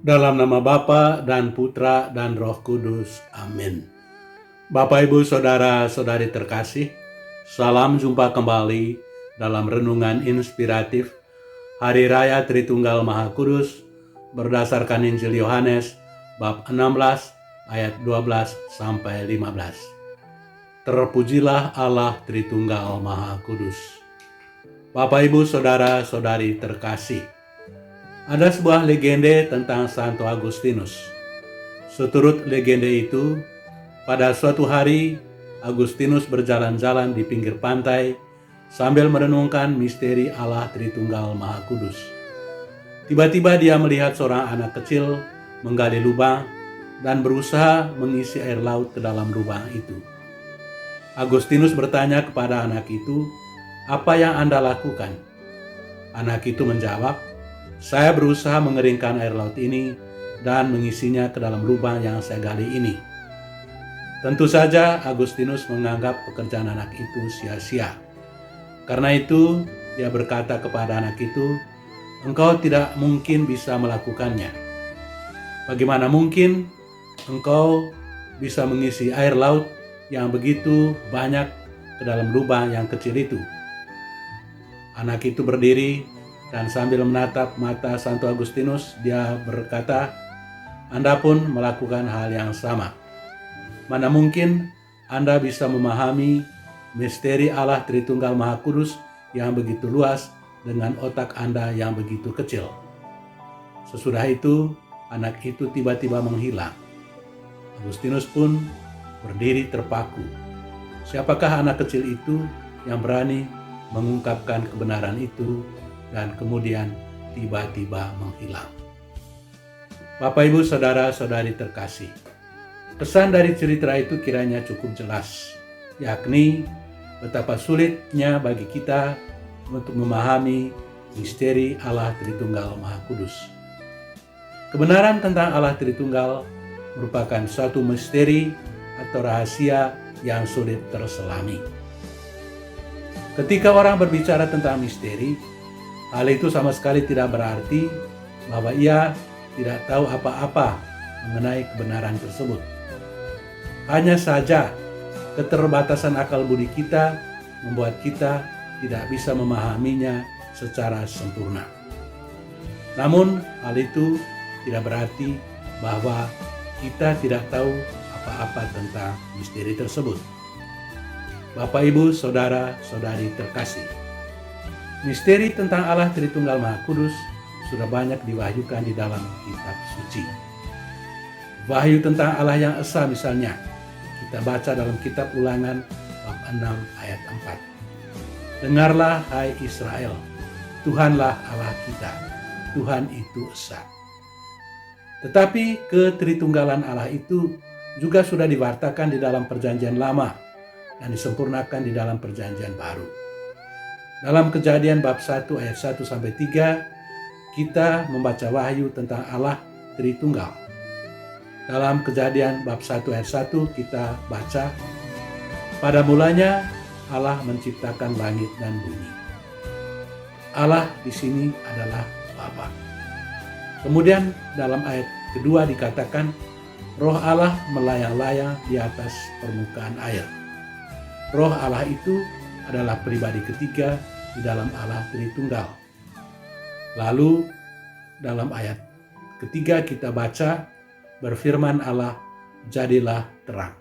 Dalam nama Bapa dan Putra dan Roh Kudus. Amin. Bapak, Ibu, Saudara-saudari terkasih, salam jumpa kembali dalam renungan inspiratif Hari Raya Tritunggal Maha Kudus berdasarkan Injil Yohanes bab 16 ayat 12 sampai 15. Terpujilah Allah Tritunggal Maha Kudus. Bapak, Ibu, Saudara-saudari terkasih, ada sebuah legenda tentang Santo Agustinus. Seturut legenda itu, pada suatu hari Agustinus berjalan-jalan di pinggir pantai sambil merenungkan misteri Allah Tritunggal Maha Kudus. Tiba-tiba dia melihat seorang anak kecil menggali lubang dan berusaha mengisi air laut ke dalam lubang itu. Agustinus bertanya kepada anak itu, "Apa yang Anda lakukan?" Anak itu menjawab, "Saya berusaha mengeringkan air laut ini dan mengisinya ke dalam lubang yang saya gali ini." Tentu saja Agustinus menganggap pekerjaan anak itu sia-sia. Karena itu, dia berkata kepada anak itu, "Engkau tidak mungkin bisa melakukannya. Bagaimana mungkin engkau bisa mengisi air laut yang begitu banyak ke dalam lubang yang kecil itu?" Anak itu berdiri dan sambil menatap mata Santo Agustinus, dia berkata, "Anda pun melakukan hal yang sama. Mana mungkin Anda bisa memahami misteri Allah Tritunggal Maha Kudus yang begitu luas dengan otak Anda yang begitu kecil." Sesudah itu, anak itu tiba-tiba menghilang. Agustinus pun berdiri terpaku. Siapakah anak kecil itu yang berani mengungkapkan kebenaran itu dan kemudian tiba-tiba menghilang? Bapak, Ibu, Saudara-saudari terkasih, pesan dari cerita itu kiranya cukup jelas, yakni betapa sulitnya bagi kita untuk memahami misteri Allah Tritunggal Maha Kudus. Kebenaran tentang Allah Tritunggal merupakan suatu misteri atau rahasia yang sulit terselami. Ketika orang berbicara tentang misteri, hal itu sama sekali tidak berarti bahwa ia tidak tahu apa-apa mengenai kebenaran tersebut. Hanya saja keterbatasan akal budi kita membuat kita tidak bisa memahaminya secara sempurna. Namun hal itu tidak berarti bahwa kita tidak tahu apa-apa tentang misteri tersebut. Bapak, Ibu, Saudara-saudari terkasih, misteri tentang Allah Tritunggal Maha Kudus sudah banyak diwahyukan di dalam kitab suci. Wahyu tentang Allah yang esa misalnya, kita baca dalam kitab Ulangan bab 6 ayat 4. "Dengarlah hai Israel, Tuhanlah Allah kita, Tuhan itu esa." Tetapi ketritunggalan Allah itu juga sudah diwartakan di dalam Perjanjian Lama dan disempurnakan di dalam Perjanjian Baru. Dalam Kejadian bab 1 ayat 1 sampai 3, kita membaca wahyu tentang Allah Tritunggal. Dalam Kejadian bab 1 ayat 1 kita baca, "Pada mulanya Allah menciptakan langit dan bumi." Allah di sini adalah Bapa. Kemudian dalam ayat kedua dikatakan, "Roh Allah melayang-layang di atas permukaan air." Roh Allah itu adalah pribadi ketiga di dalam Allah Tritunggal. Lalu dalam ayat ketiga kita baca, "Berfirman Allah, jadilah terang."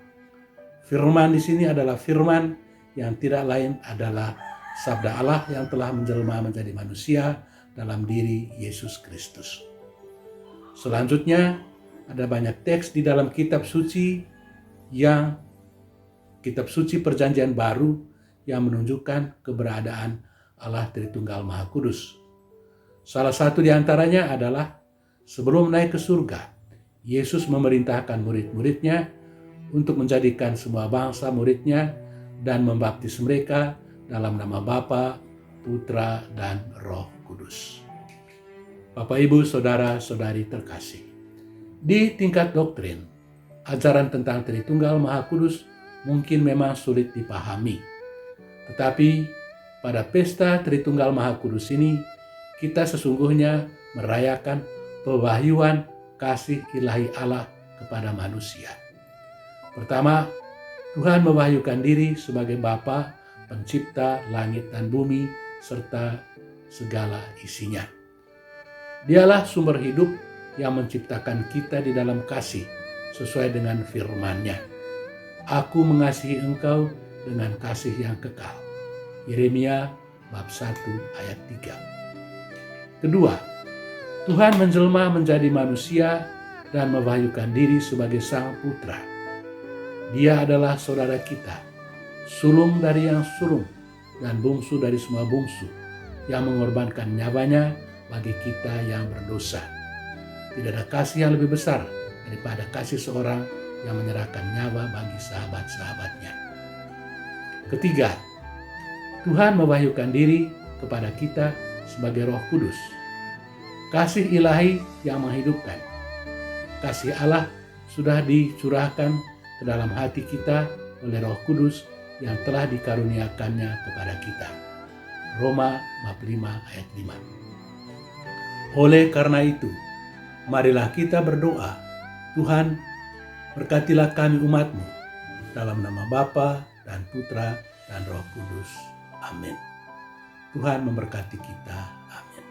Firman di sini adalah firman yang tidak lain adalah sabda Allah yang telah menjelma menjadi manusia dalam diri Yesus Kristus. Selanjutnya ada banyak teks di dalam kitab suci Perjanjian Baru yang menunjukkan keberadaan Allah Tritunggal Maha Kudus. Salah satu di antaranya adalah sebelum naik ke surga, Yesus memerintahkan murid-muridnya untuk menjadikan semua bangsa muridnya dan membaptis mereka dalam nama Bapa, Putra, dan Roh Kudus. Bapak, Ibu, Saudara-saudari terkasih, di tingkat doktrin, ajaran tentang Tritunggal Maha Kudus mungkin memang sulit dipahami. Tetapi pada pesta Tritunggal Maha Kudus ini, kita sesungguhnya merayakan pewahyuan kasih ilahi Allah kepada manusia. Pertama, Tuhan mewahyukan diri sebagai Bapa, pencipta langit dan bumi, serta segala isinya. Dialah sumber hidup yang menciptakan kita di dalam kasih, sesuai dengan firman-Nya. Aku mengasihi engkau dengan kasih yang kekal. Yeremia bab 1 ayat 3. Kedua, Tuhan menjelma menjadi manusia dan mewahyukan diri sebagai Sang Putra. Dia adalah saudara kita, sulung dari yang sulung dan bungsu dari semua bungsu, yang mengorbankan nyawanya bagi kita yang berdosa. Tidak ada kasih yang lebih besar daripada kasih seorang yang menyerahkan nyawa bagi sahabat-sahabatnya. Ketiga, Tuhan mewahyukan diri kepada kita sebagai Roh Kudus. Kasih ilahi yang menghidupkan. Kasih Allah sudah dicurahkan ke dalam hati kita oleh Roh Kudus yang telah dikaruniakannya kepada kita. Roma bab 5 ayat 5. Oleh karena itu, marilah kita berdoa, Tuhan, berkatilah kami umat-Mu, dalam nama Bapa dan Putra dan Roh Kudus. Amin. Tuhan memberkati kita. Amin.